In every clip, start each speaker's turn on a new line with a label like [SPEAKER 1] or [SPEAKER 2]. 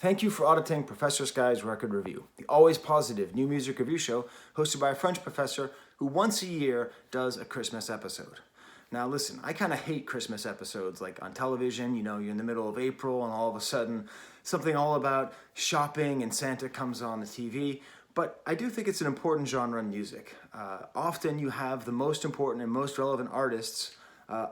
[SPEAKER 1] Thank you for auditing Professor Skye's Record Review, the always positive new music review show hosted by a French professor who once a year does a Christmas episode. Now listen, I kind of hate Christmas episodes like on television, you're in the middle of April and all of a sudden something all about shopping and Santa comes on the TV, but I do think it's an important genre in music. Often you have the most important and most relevant artists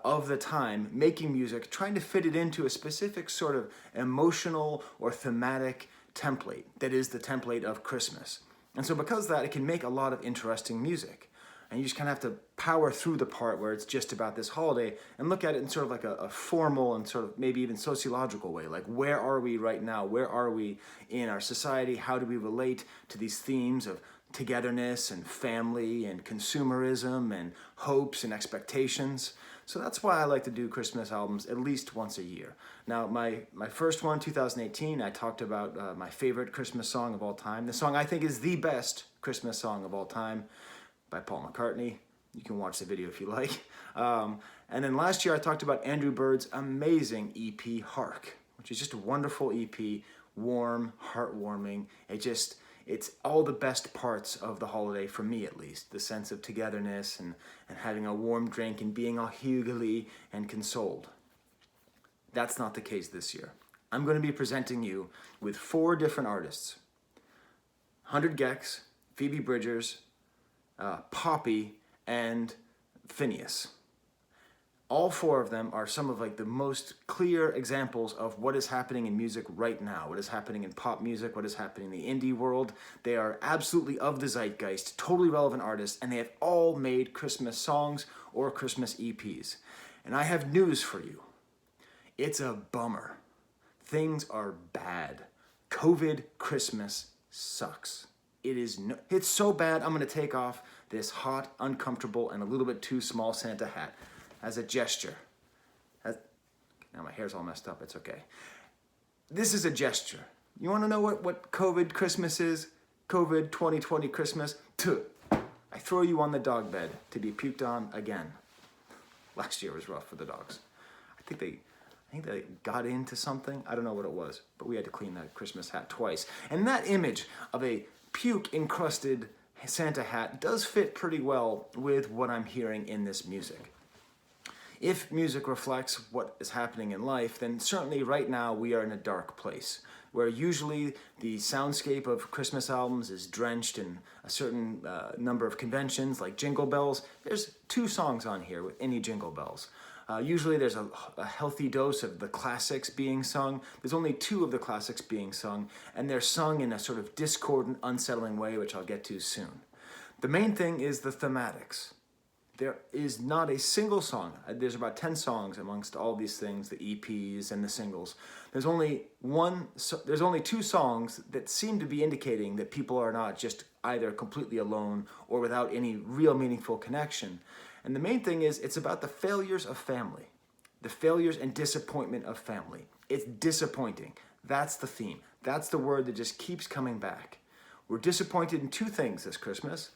[SPEAKER 1] of the time making music, trying to fit it into a specific sort of emotional or thematic template that is the template of Christmas. And so because of that, it can make a lot of interesting music. And you just kind of have to power through the part where it's just about this holiday and look at it in sort of like a formal and sort of maybe even sociological way. Like, where are we right now? Where are we in our society? How do we relate to these themes of togetherness and family and consumerism and hopes and expectations? So that's why I like to do Christmas albums at least once a year. Now, my first one, 2018, I talked about my favorite Christmas song of all time. The song I think is the best Christmas song of all time, by Paul McCartney. You can watch the video if you like. And then last year I talked about Andrew Bird's amazing EP, Hark, which is just a wonderful EP, warm, heartwarming. It's all the best parts of the holiday, for me at least. The sense of togetherness and having a warm drink and being all hugely and consoled. That's not the case this year. I'm going to be presenting you with 4 different artists. 100 Gecs, Phoebe Bridgers, Poppy, and Finneas. All 4 of them are some of the most clear examples of what is happening in music right now, what is happening in pop music, what is happening in the indie world. They are absolutely of the zeitgeist, totally relevant artists, and they have all made Christmas songs or Christmas EPs. And I have news for you. It's a bummer. Things are bad. COVID Christmas sucks. It's so bad, I'm gonna take off this hot, uncomfortable, and a little bit too small Santa hat as a gesture. Now my hair's all messed up, it's okay. This is a gesture. You wanna know what COVID Christmas is? COVID 2020 Christmas? I throw you on the dog bed to be puked on again. Last year was rough for the dogs. I think they got into something. I don't know what it was, but we had to clean that Christmas hat twice. And that image of a puke-encrusted Santa hat does fit pretty well with what I'm hearing in this music. If music reflects what is happening in life, then certainly right now we are in a dark place, where usually the soundscape of Christmas albums is drenched in a certain number of conventions, like Jingle Bells. There's 2 songs on here with any Jingle Bells. Usually there's a healthy dose of the classics being sung. There's only 2 of the classics being sung, and they're sung in a sort of discordant, unsettling way, which I'll get to soon. The main thing is the thematics. There is not a single song. There's about 10 songs amongst all these things, the EPs and the singles. There's only 2 songs that seem to be indicating that people are not just either completely alone or without any real meaningful connection. And the main thing is, it's about the failures of family, the failures and disappointment of family. It's disappointing. That's the theme. That's the word that just keeps coming back. We're disappointed in 2 things this Christmas.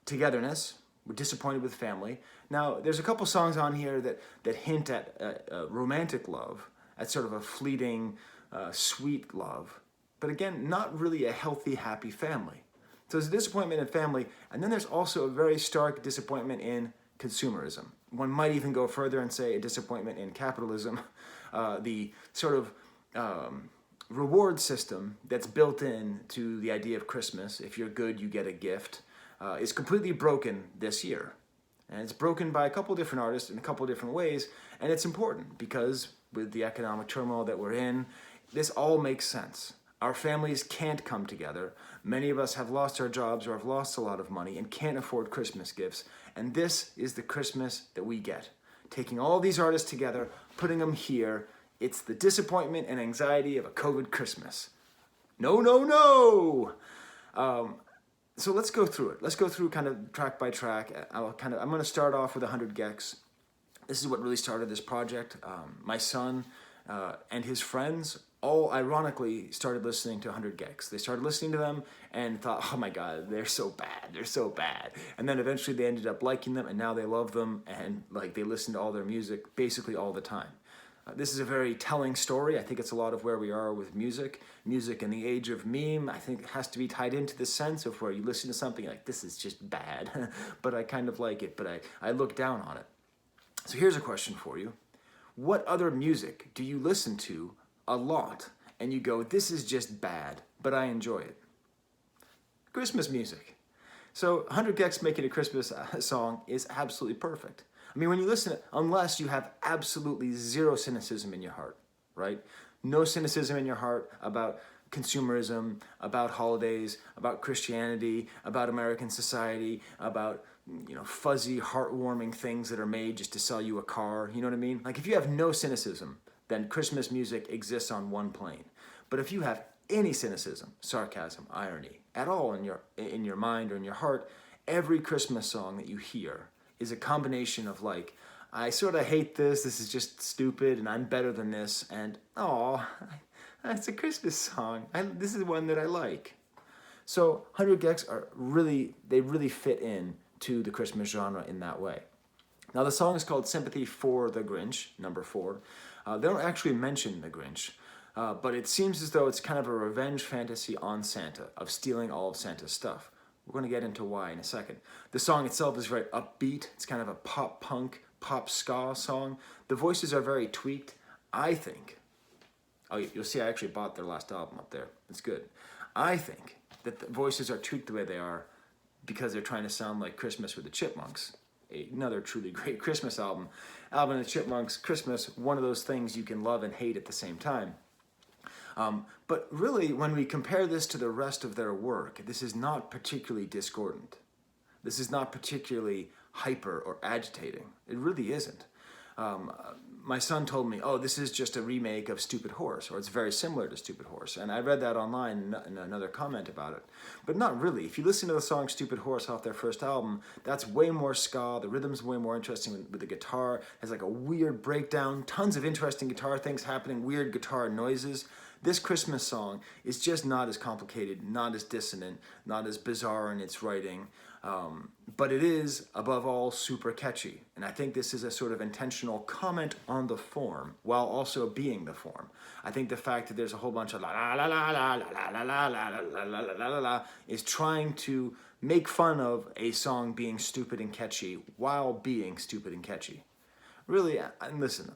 [SPEAKER 1] Togetherness. We're disappointed with family. Now, there's a couple songs on here that hint at romantic love, at sort of a fleeting, sweet love. But again, not really a healthy, happy family. So there's a disappointment in family, and then there's also a very stark disappointment in consumerism. One might even go further and say a disappointment in capitalism. The sort of reward system that's built in to the idea of Christmas, if you're good, you get a gift, is completely broken this year. And it's broken by a couple different artists in a couple different ways, and it's important because with the economic turmoil that we're in, this all makes sense. Our families can't come together. Many of us have lost our jobs or have lost a lot of money and can't afford Christmas gifts. And this is the Christmas that we get. Taking all these artists together, putting them here, it's the disappointment and anxiety of a COVID Christmas. No, no, no! So let's go through it. Let's go through kind of track by track. I'm going to start off with 100 Gecs. This is what really started this project. My son and his friends all ironically started listening to 100 Gecs. They started listening to them and thought, oh my God, they're so bad. And then eventually they ended up liking them, and now they love them, and they listen to all their music basically all the time. This is a very telling story. I think it's a lot of where we are with music. Music in the age of meme, I think has to be tied into the sense of where you listen to something like, this is just bad, but I kind of like it, but I look down on it. So here's a question for you. What other music do you listen to a lot and you go, this is just bad, but I enjoy it? Christmas music. So 100 Gecs making a Christmas song is absolutely perfect. I mean, when you listen, unless you have absolutely zero cynicism in your heart, right? No cynicism in your heart about consumerism, about holidays, about Christianity, about American society, about, fuzzy, heartwarming things that are made just to sell you a car, you know what I mean? Like, if you have no cynicism, then Christmas music exists on one plane. But if you have any cynicism, sarcasm, irony at all in your mind or in your heart, every Christmas song that you hear is a combination of like, I sort of hate this is just stupid, and I'm better than this, and it's a Christmas song. This is one that I like. So 100 Gecs they really fit in to the Christmas genre in that way. Now the song is called Sympathy for the Grinch, number 4. They don't actually mention the Grinch, but it seems as though it's kind of a revenge fantasy on Santa, of stealing all of Santa's stuff. We're going to get into why in a second. The song itself is very upbeat. It's kind of a pop punk, pop ska song. The voices are very tweaked, I think. Oh, you'll see I actually bought their last album up there. It's good. I think that the voices are tweaked the way they are because they're trying to sound like Christmas with the Chipmunks. Another truly great Christmas album. Alvin and the Chipmunks, Christmas, one of those things you can love and hate at the same time. But really, when we compare this to the rest of their work, this is not particularly discordant. This is not particularly hyper or agitating. It really isn't. My son told me, this is just a remake of Stupid Horse, or it's very similar to Stupid Horse. And I read that online in another comment about it. But not really. If you listen to the song Stupid Horse off their first album, that's way more ska. The rhythm's way more interesting with the guitar. It has like a weird breakdown, tons of interesting guitar things happening, weird guitar noises. This Christmas song is just not as complicated, not as dissonant, not as bizarre in its writing, but it is, above all, super catchy. And I think this is a sort of intentional comment on the form, while also being the form. I think the fact that there's a whole bunch of la la la la la la la la la la la la la la is trying to make fun of a song being stupid and catchy while being stupid and catchy. Really, and listen,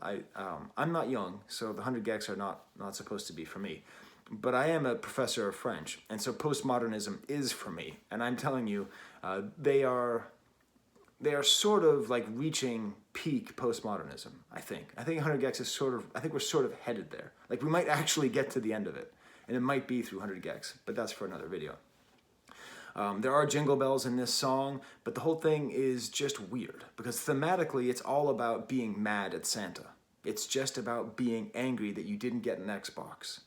[SPEAKER 1] I'm not young, so the 100 Gecs are not supposed to be for me. But I am a professor of French, and so postmodernism is for me. And I'm telling you, they are sort of like reaching peak postmodernism, I think. I think 100 Gecs is we're sort of headed there. Like, we might actually get to the end of it, and it might be through 100 Gecs, but that's for another video. There are jingle bells in this song, but the whole thing is just weird, because thematically it's all about being mad at Santa. It's just about being angry that you didn't get an Xbox.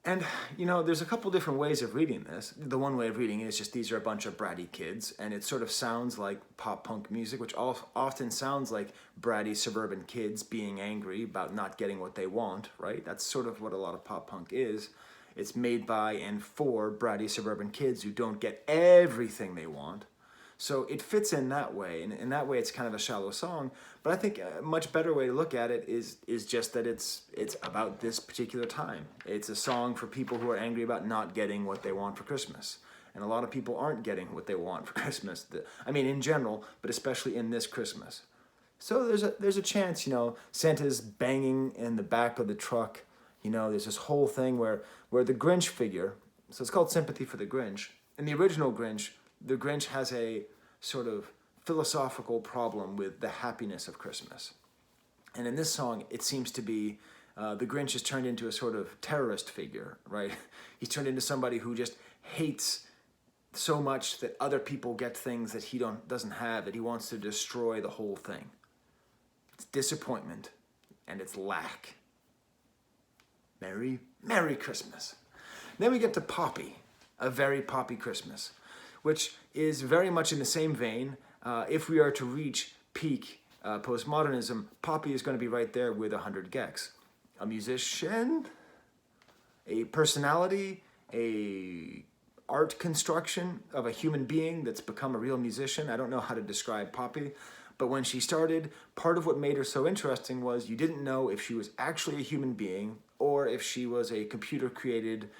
[SPEAKER 1] And, there's a couple different ways of reading this. The one way of reading it is just these are a bunch of bratty kids, and it sort of sounds like pop-punk music, which often sounds like bratty suburban kids being angry about not getting what they want, right? That's sort of what a lot of pop-punk is. It's made by and for bratty suburban kids who don't get everything they want. So it fits in that way, and in that way it's kind of a shallow song. But I think a much better way to look at it is just that it's about this particular time. It's a song for people who are angry about not getting what they want for Christmas. And a lot of people aren't getting what they want for Christmas. In general, but especially in this Christmas. So there's a chance, Santa's banging in the back of the truck. There's this whole thing where the Grinch figure, so it's called Sympathy for the Grinch. In the original Grinch, the Grinch has a sort of philosophical problem with the happiness of Christmas. And in this song, it seems to be the Grinch is turned into a sort of terrorist figure, right? He's turned into somebody who just hates so much that other people get things that he doesn't have, that he wants to destroy the whole thing. It's disappointment, and it's lack. Merry Christmas. Then we get to Poppy, a very poppy Christmas, which is very much in the same vein. If we are to reach peak postmodernism, Poppy is going to be right there with 100 Gecs. A musician, a personality, a art construction of a human being that's become a real musician. I don't know how to describe Poppy, But when she started, part of what made her so interesting was you didn't know if she was actually a human being or if she was a computer-created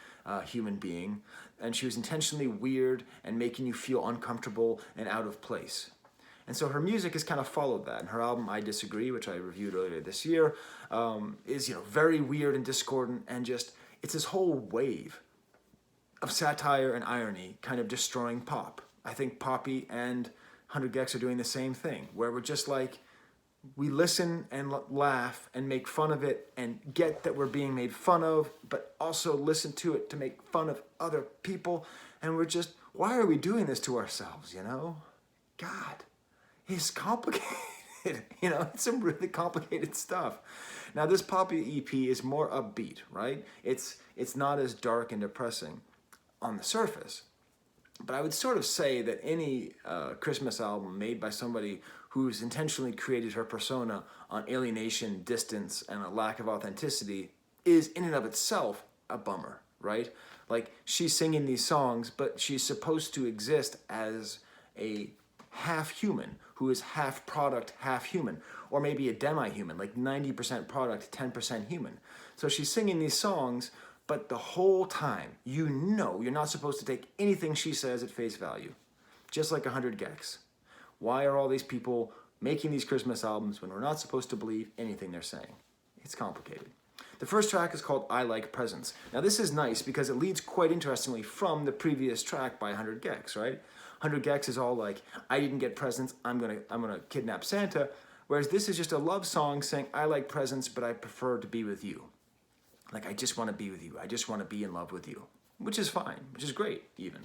[SPEAKER 1] human being, and she was intentionally weird and making you feel uncomfortable and out of place. And so her music has kind of followed that. And her album, I Disagree, which I reviewed earlier this year, is very weird and discordant, and just, it's this whole wave of satire and irony kind of destroying pop. I think Poppy and 100 Gecs are doing the same thing, where we're just like, we listen and laugh and make fun of it and get that we're being made fun of, but also listen to it to make fun of other people. And we're just, why are we doing this to ourselves, God. It's complicated. It's some really complicated stuff. Now, this Poppy EP is more upbeat, right? It's not as dark and depressing on the surface. But I would sort of say that any Christmas album made by somebody who's intentionally created her persona on alienation, distance, and a lack of authenticity is in and of itself a bummer, right? Like, she's singing these songs, but she's supposed to exist as a half human who is half product, half human, or maybe a demi-human, like 90% product, 10% human. So she's singing these songs, but the whole time, you're not supposed to take anything she says at face value. Just like 100 Gecs. Why are all these people making these Christmas albums when we're not supposed to believe anything they're saying? It's complicated. The first track is called I Like Presents. Now this is nice because it leads quite interestingly from the previous track by 100 Gecs, right? 100 Gecs is all like, I didn't get presents, I'm gonna kidnap Santa. Whereas this is just a love song saying, I like presents, but I prefer to be with you. Like, I just want to be with you. I just want to be in love with you. Which is fine, which is great, even.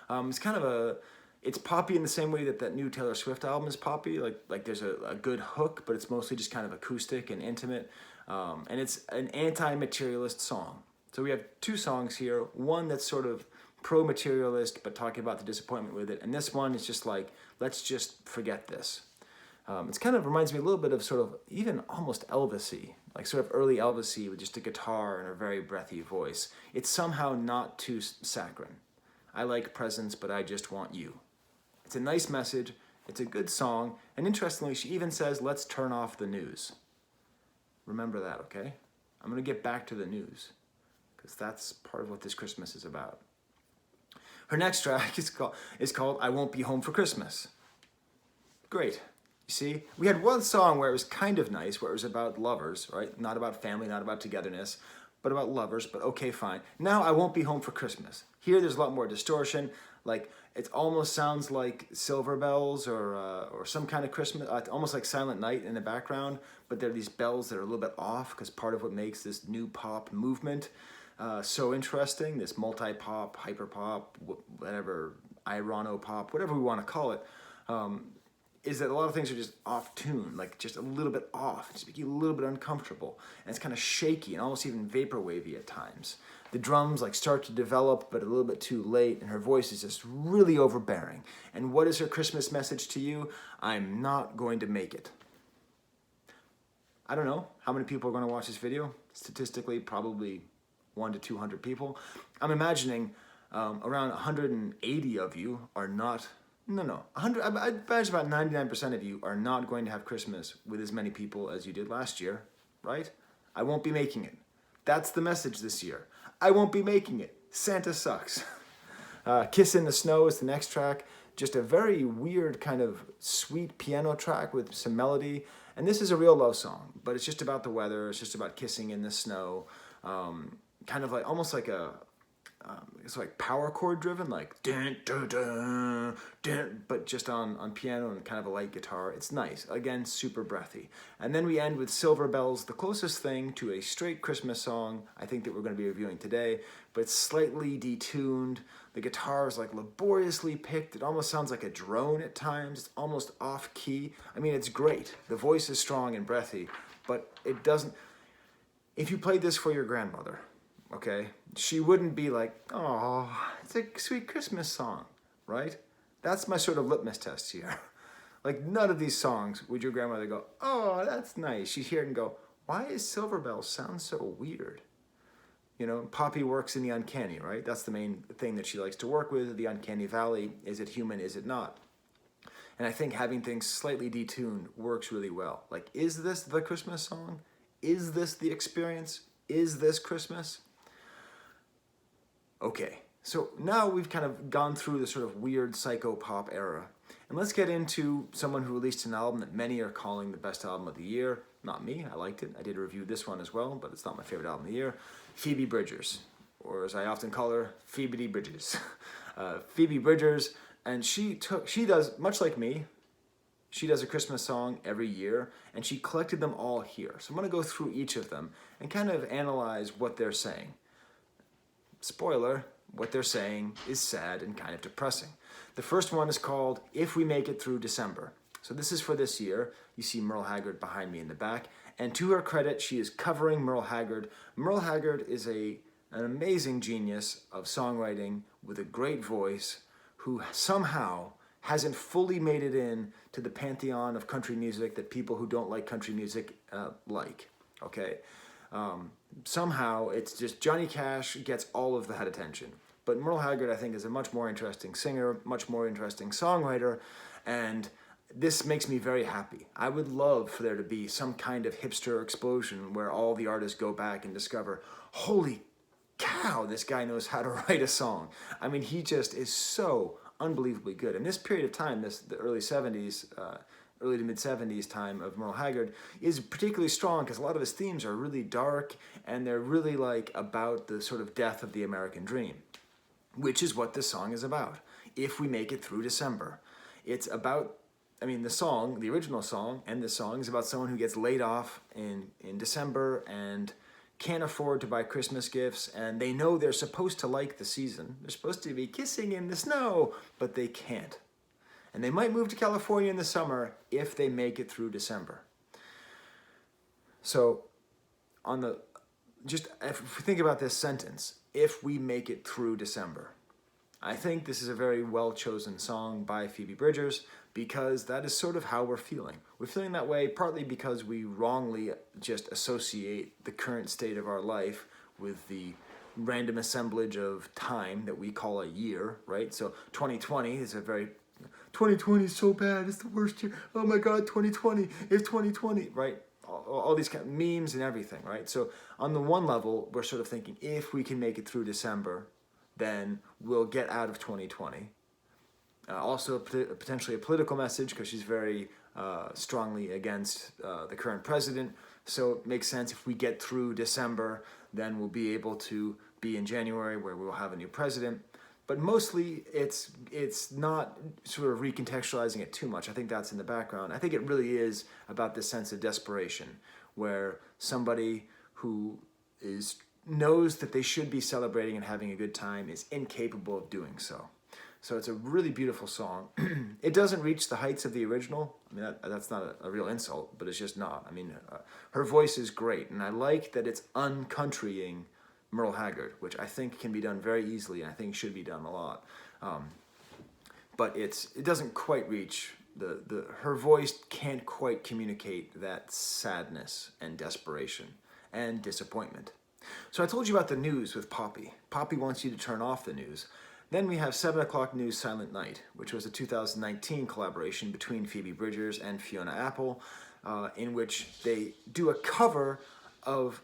[SPEAKER 1] It's kind of it's poppy in the same way that new Taylor Swift album is poppy. Like there's a good hook, but it's mostly just kind of acoustic and intimate. And it's an anti-materialist song. So we have two songs here. One that's sort of pro-materialist, but talking about the disappointment with it. And this one is just like, let's just forget this. It's kind of reminds me a little bit of sort of even almost Elvis-y, like sort of early Elvis-y with just a guitar and a very breathy voice. It's somehow not too saccharine. I like presents, but I just want you. It's a nice message, it's a good song, and interestingly, she even says, let's turn off the news. Remember that, okay? I'm gonna get back to the news, because that's part of what this Christmas is about. Her next track is called I Won't Be Home for Christmas. Great. You see, we had one song where it was kind of nice, where it was about lovers, right? Not about family, not about togetherness, but about lovers, but okay, fine. Now I Won't Be Home for Christmas. Here there's a lot more distortion, like it almost sounds like Silver Bells or some kind of Christmas, almost like Silent Night in the background, but there are these bells that are a little bit off because part of what makes this new pop movement so interesting, this multi-pop, hyper-pop, whatever, irono-pop, whatever we want to call it, is that a lot of things are just off tune, like just a little bit off. It's making you a little bit uncomfortable. And it's kind of shaky and almost even vaporwavy at times. The drums like start to develop, but a little bit too late, and her voice is just really overbearing. And what is her Christmas message to you? I'm not going to make it. I don't know how many people are going to watch this video. Statistically, probably 100 to 200 people. I'm imagining around 180 of you are not. No. 100. I imagine about 99% of you are not going to have Christmas with as many people as you did last year, right? I won't be making it. That's the message this year. I won't be making it. Santa sucks. Kiss in the Snow is the next track. Just a very weird kind of sweet piano track with some melody. And this is a real love song, but it's just about the weather. It's just about kissing in the snow. Kind of like, almost like it's like power chord driven, like dun, dun, dun, dun, but just on piano and kind of a light guitar. It's nice. Again, super breathy. And then we end with Silver Bells, the closest thing to a straight Christmas song I think that we're going to be reviewing today, but it's slightly detuned. The guitar is like laboriously picked. It almost sounds like a drone at times. It's almost off key. I mean, it's great. The voice is strong and breathy, but it doesn't. If you played this for your grandmother, okay, she wouldn't be like, oh, it's a sweet Christmas song, right? That's my sort of litmus test here. Like, none of these songs would your grandmother go, oh, that's nice. She'd hear it and go, why is Silver Bells sound so weird? You know, Poppy works in the uncanny, right? That's the main thing that she likes to work with, the uncanny valley. Is it human, is it not? And I think having things slightly detuned works really well. Like, is this the Christmas song? Is this the experience? Is this Christmas? Okay, so now we've kind of gone through the sort of weird psycho-pop era. And let's get into someone who released an album that many are calling the best album of the year. Not me, I liked it. I did review this one as well, but it's not my favorite album of the year. Phoebe Bridgers, or as I often call her, Phoebe Bridgers. Phoebe Bridgers, and she does, much like me, she does a Christmas song every year, and she collected them all here. So I'm going to go through each of them and kind of analyze what they're saying. Spoiler, what they're saying is sad and kind of depressing. The first one is called If We Make It Through December. So this is for this year. You see Merle Haggard behind me in the back. And to her credit, she is covering Merle Haggard. Merle Haggard is an amazing genius of songwriting with a great voice who somehow hasn't fully made it in to the pantheon of country music that people who don't like country music like, okay? Somehow it's just Johnny Cash gets all of that attention. But Merle Haggard, I think, is a much more interesting singer, much more interesting songwriter, and this makes me very happy. I would love for there to be some kind of hipster explosion where all the artists go back and discover, holy cow, this guy knows how to write a song. I mean, he just is so unbelievably good. And this period of time, the early 70s, early to mid 70s time of Merle Haggard is particularly strong because a lot of his themes are really dark and they're really like about the sort of death of the American dream, which is what this song is about. If We Make It Through December. It's about, I mean, the original song and this song is about someone who gets laid off in December and can't afford to buy Christmas gifts, and they know they're supposed to like the season. They're supposed to be kissing in the snow, but they can't. And they might move to California in the summer if they make it through December. So, if we think about this sentence, if we make it through December, I think this is a very well-chosen song by Phoebe Bridgers because that is sort of how we're feeling. We're feeling that way partly because we wrongly just associate the current state of our life with the random assemblage of time that we call a year, right? So 2020 is 2020 is so bad, it's the worst year. Oh my God, 2020 is 2020, right? All these kind of memes and everything, right? So on the one level, we're sort of thinking, if we can make it through December, then we'll get out of 2020. Also, potentially a political message, because she's very strongly against the current president. So it makes sense if we get through December, then we'll be able to be in January where we'll have a new president. But mostly, it's not sort of recontextualizing it too much. I think that's in the background. I think it really is about this sense of desperation, where somebody who knows that they should be celebrating and having a good time is incapable of doing so. So it's a really beautiful song. It doesn't reach the heights of the original. I mean, that's not a real insult, but it's just not. I mean, her voice is great, and I like that it's uncountrying Merle Haggard, which I think can be done very easily, and I think should be done a lot. But it doesn't quite reach her voice can't quite communicate that sadness and desperation and disappointment. So I told you about the news with Poppy. Poppy wants you to turn off the news. Then we have 7 o'clock news Silent Night, which was a 2019 collaboration between Phoebe Bridgers and Fiona Apple, in which they do a cover of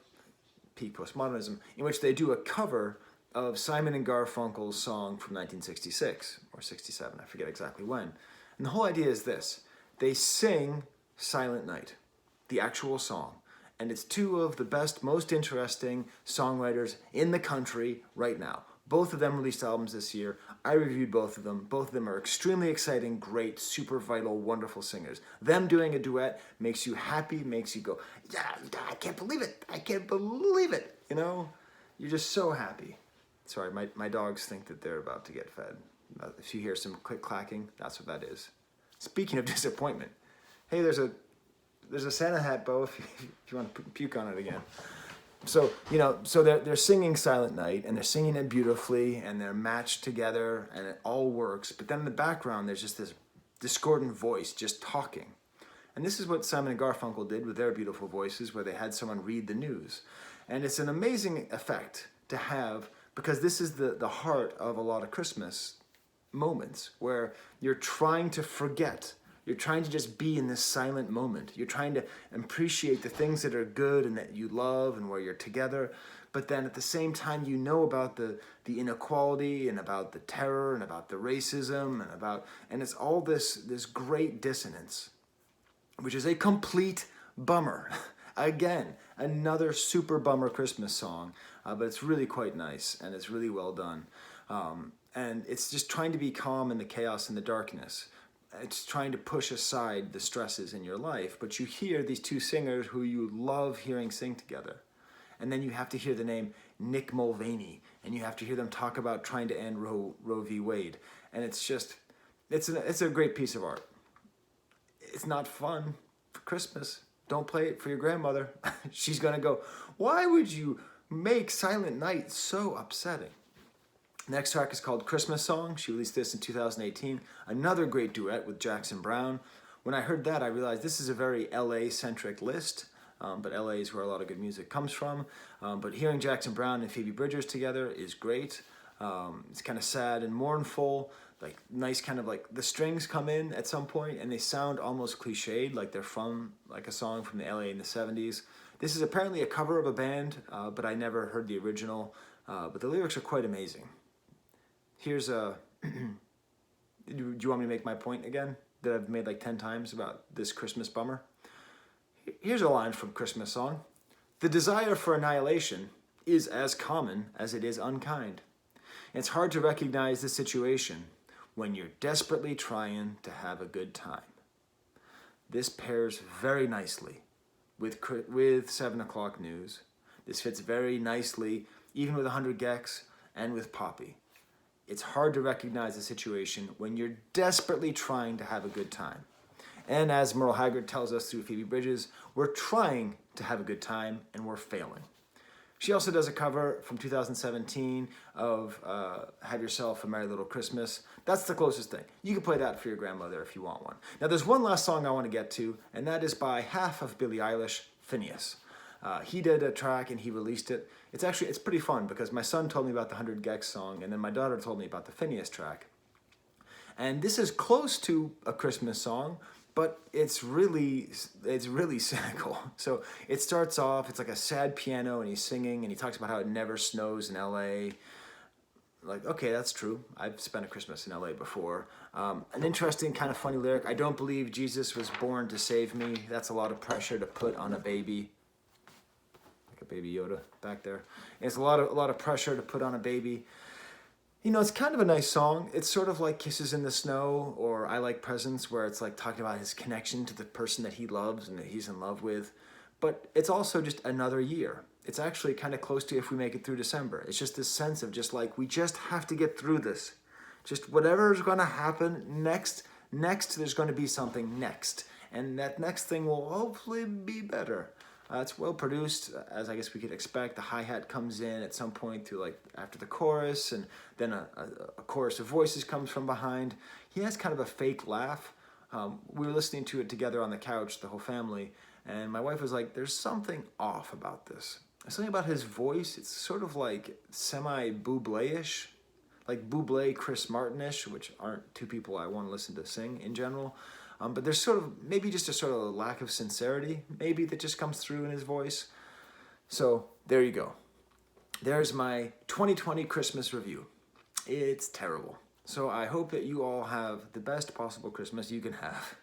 [SPEAKER 1] peak postmodernism, in which they do a cover of Simon and Garfunkel's song from 1966, or 67, I forget exactly when. And the whole idea is this. They sing Silent Night, the actual song, and it's 2 of the best, most interesting songwriters in the country right now. Both of them released albums this year. I reviewed both of them. Both of them are extremely exciting, great, super vital, wonderful singers. Them doing a duet makes you happy, makes you go, yeah, I can't believe it. I can't believe it. You know, you're just so happy. Sorry, my dogs think that they're about to get fed. If you hear some click clacking, that's what that is. Speaking of disappointment, hey, there's a Santa hat, Bo, if you want to puke on it again. So, so they're singing Silent Night, and they're singing it beautifully, and they're matched together, and it all works. But then in the background, there's just this discordant voice just talking. And this is what Simon and Garfunkel did with their beautiful voices, where they had someone read the news. And it's an amazing effect to have, because this is the heart of a lot of Christmas moments, where you're trying to forget You're trying to just be in this silent moment. You're trying to appreciate the things that are good and that you love and where you're together. But then at the same time, you know about the inequality and about the terror and about the racism and it's all this great dissonance, which is a complete bummer. Again, another super bummer Christmas song, but it's really quite nice and it's really well done. And it's just trying to be calm in the chaos and the darkness. It's trying to push aside the stresses in your life, but you hear these two singers who you love hearing sing together. And then you have to hear the name Nick Mulvaney, and you have to hear them talk about trying to end Roe v. Wade. And it's just, it's a great piece of art. It's not fun for Christmas. Don't play it for your grandmother. She's gonna go, why would you make Silent Night so upsetting? Next track is called Christmas Song. She released this in 2018. Another great duet with Jackson Browne. When I heard that, I realized this is a very LA-centric list, but LA is where a lot of good music comes from. But hearing Jackson Browne and Phoebe Bridgers together is great. It's kind of sad and mournful, like nice kind of like the strings come in at some point and they sound almost cliched, like they're from like a song from the LA in the 70s. This is apparently a cover of a band, but I never heard the original, but the lyrics are quite amazing. Here's a, do you want me to make my point again that I've made like 10 times about this Christmas bummer? Here's a line from Christmas Song. The desire for annihilation is as common as it is unkind. It's hard to recognize the situation when you're desperately trying to have a good time. This pairs very nicely with 7 o'clock news. This fits very nicely even with 100 Gecs and with Poppy. It's hard to recognize the situation when you're desperately trying to have a good time. And as Merle Haggard tells us through Phoebe Bridgers, we're trying to have a good time and we're failing. She also does a cover from 2017 of Have Yourself a Merry Little Christmas. That's the closest thing. You can play that for your grandmother if you want one. Now there's one last song I want to get to, and that is by half of Billie Eilish, Finneas. He did a track and he released it. It's pretty fun because my son told me about the 100 Gecs song and then my daughter told me about the Finneas track. And this is close to a Christmas song, but it's really cynical. So it starts off, it's like a sad piano and he's singing and he talks about how it never snows in LA. Like, okay, that's true. I've spent a Christmas in LA before. An interesting kind of funny lyric. I don't believe Jesus was born to save me. That's a lot of pressure to put on a baby. Like a baby Yoda back there. It's a lot of pressure to put on a baby. You know, it's kind of a nice song. It's sort of like Kisses in the Snow or I Like Presents, where it's like talking about his connection to the person that he loves and that he's in love with. But it's also just another year. It's actually kind of close to If We Make It Through December. It's just this sense of just like, we just have to get through this. Just whatever is going to happen next, there's going to be something next. And that next thing will hopefully be better. It's well produced, as I guess we could expect. The hi-hat comes in at some point through like after the chorus, and then a chorus of voices comes from behind. He has kind of a fake laugh. We were listening to it together on the couch, the whole family, and my wife was like, there's something off about this. There's something about his voice. It's sort of like semi-Bublé-ish, like Bublé, Chris Martin-ish, which aren't two people I want to listen to sing in general. But there's sort of, maybe just a sort of lack of sincerity, maybe that just comes through in his voice. So there you go. There's my 2020 Christmas review. It's terrible. So I hope that you all have the best possible Christmas you can have.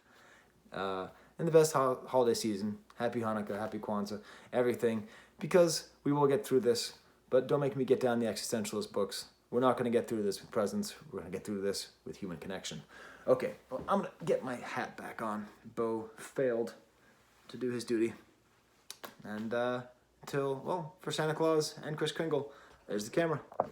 [SPEAKER 1] And the best holiday season. Happy Hanukkah, happy Kwanzaa, everything. Because we will get through this, but don't make me get down the existentialist books. We're not going to get through this with presents. We're going to get through this with human connection. Okay, well, I'm going to get my hat back on. Bo failed to do his duty. And for Santa Claus and Kris Kringle, there's the camera.